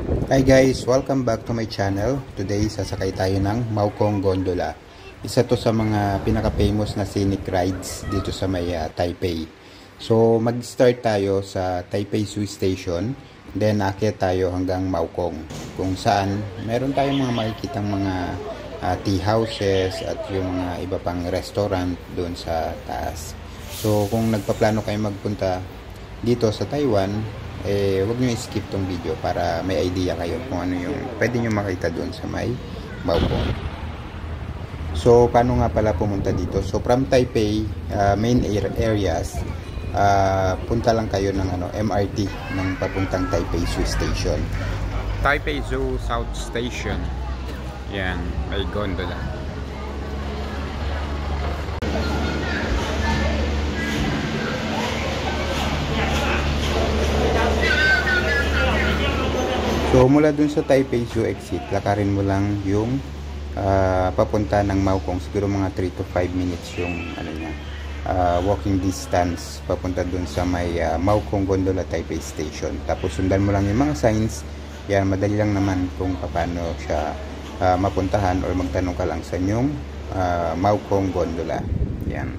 Hi guys, welcome back to my channel. Today sasakay tayo ng Maokong Gondola. Isa to sa mga pinaka-famous na scenic rides dito sa may Taipei. So mag-start tayo sa Taipei Zoo Station, then aakyat tayo hanggang Maokong, kung saan meron tayong mga makikitang mga tea houses at yung mga iba pang restaurant doon sa taas. So kung nagpaplano kayo magpunta dito sa Taiwan, wag nyo i-skip tong video para may idea kayo kung ano yung pwede nyo makita doon sa may Maokong. So paano nga pala pumunta dito? So from Taipei main areas, punta lang kayo ng MRT ng papuntang Taipei Zoo Station. Taipei Zoo South Station. Yan, may gondola. So mula dun sa Taipei Zoo exit, lakarin mo lang yung papunta ng Maokong. Siguro mga 3 to 5 minutes yung walking distance papunta dun sa may Maokong Gondola Taipei Station. Tapos sundan mo lang yung mga signs. Yan, madali lang naman kung paano siya mapuntahan, or magtanong ka lang sa inyong Maokong Gondola. Yan.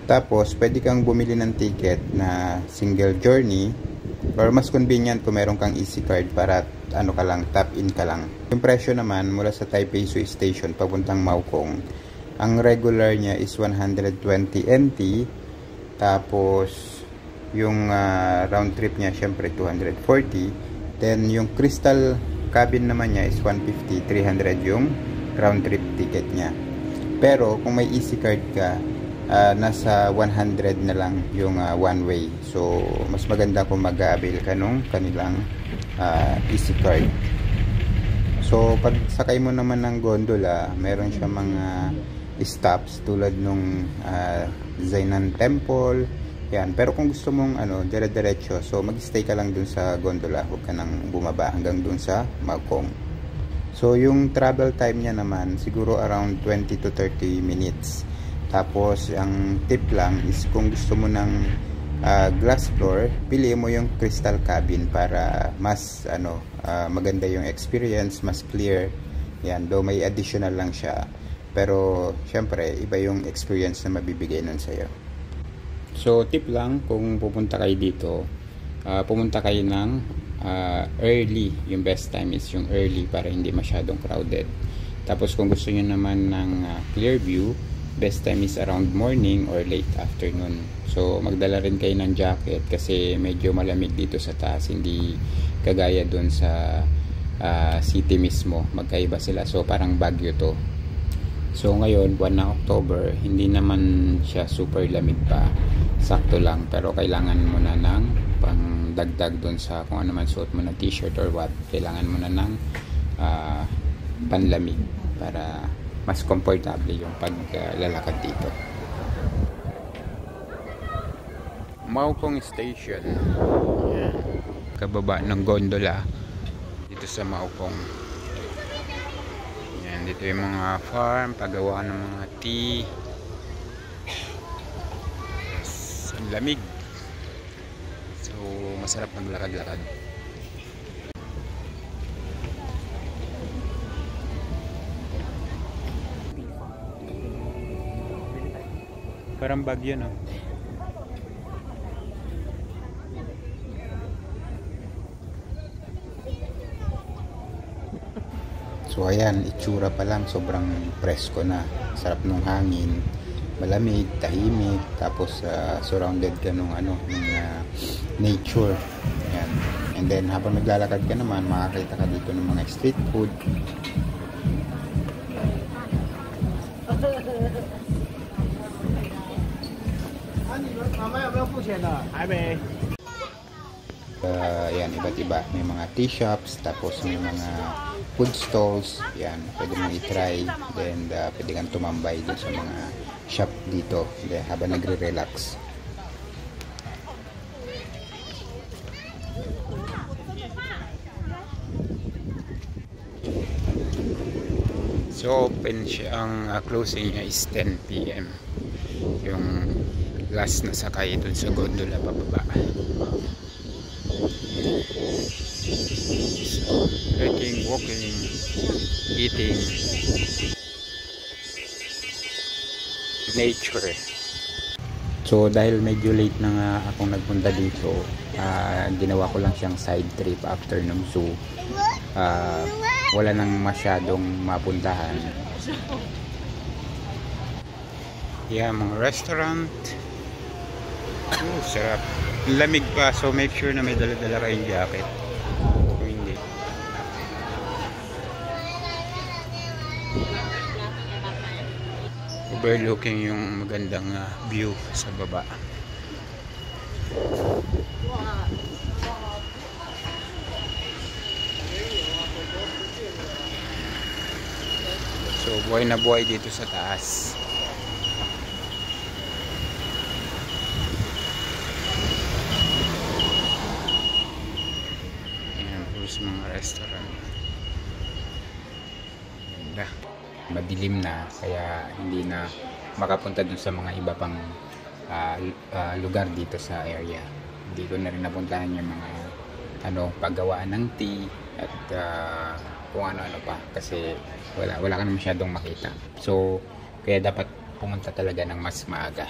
Tapos pwede kang bumili ng ticket na single journey, or mas convenient kung meron kang easy card para tap in ka lang. Yung presyo naman mula sa Taipei Zoo Station papuntang Maokong, ang regular niya is 120 NT, tapos yung round trip niya syempre 240, then yung crystal cabin naman niya is 150, 300 yung round trip ticket niya. Pero kung may easy card ka, nasa 100 na lang yung one way. So mas maganda kung mag-avail ka nung kanilang easy card. So pag sakay mo naman ng gondola, meron siya mga stops tulad nung Zainan Temple. Yan. Pero kung gusto mong dire-diretso, so mag-stay ka lang dun sa gondola, huwag ka nang bumaba hanggang dun sa Maokong. So yung travel time niya naman siguro around 20 to 30 minutes. Tapos ang tip lang is kung gusto mo ng glass floor, pili mo yung crystal cabin para mas maganda yung experience, mas clear. Yan, though may additional lang siya, pero syempre iba yung experience na mabibigay nun sa'yo. So tip lang, kung pupunta kayo dito, pumunta kayo ng early. Yung best time is yung early para hindi masyadong crowded. Tapos kung gusto nyo naman ng clear view, best time is around morning or late afternoon. So magdala rin kayo ng jacket kasi medyo malamig dito sa taas, hindi kagaya dun sa city mismo. Magkaiba sila, so parang Baguio to. So ngayon, buwan ng October, hindi naman siya super lamig pa, sakto lang, pero kailangan mo na ng pangdagdag dun sa kung ano man suot mo na t-shirt or what. Kailangan mo na ng panlamig para mas komportable yung paglalakad dito. Maokong Station. Yan. Kababa ng gondola dito sa Maokong. Yan, dito yung mga farm, paggawa ng mga tea. Ang lamig. So masarap maglakad-lakad. Parang Baguio, no? So ayan, itsura pa lang, sobrang presko na. Sarap ng hangin, malamig, tahimik, tapos surrounded ka nung nature. Ayan. And then habang naglalakad ka naman, makakita ka dito ng mga street food. Ayan, iba't iba. May mga tea shops, tapos may mga food stalls. Yan, pwede mong i-try. Then pwede kang tumambay dun sa mga shop dito habang nagre-relax. So open siya, ang closing niya is 10 PM. Yung last na sakay dun sa gondola pababa. So, hiking, walking, eating, nature. So dahil medyo late na nga akong nagpunta dito, ginawa ko lang siyang side trip after nung zoo. Wala nang masyadong mapuntahan. Yeah, mga restaurant. Sarap. Lamig pa, so make sure na may dala-dala kayong jacket. Kung hindi. Overlooking yung magandang view sa baba. So buhay na buhay dito sa taas. Ayan, puros mga restaurant. Ganda. Madilim na, kaya hindi na makapunta dun sa mga iba pang lugar dito sa area. Hindi ko na rin napuntahan yung mga paggawaan ng tea at kung ano-ano pa, kasi wala ka na masyadong makita. So kaya dapat pumunta talaga ng mas maaga.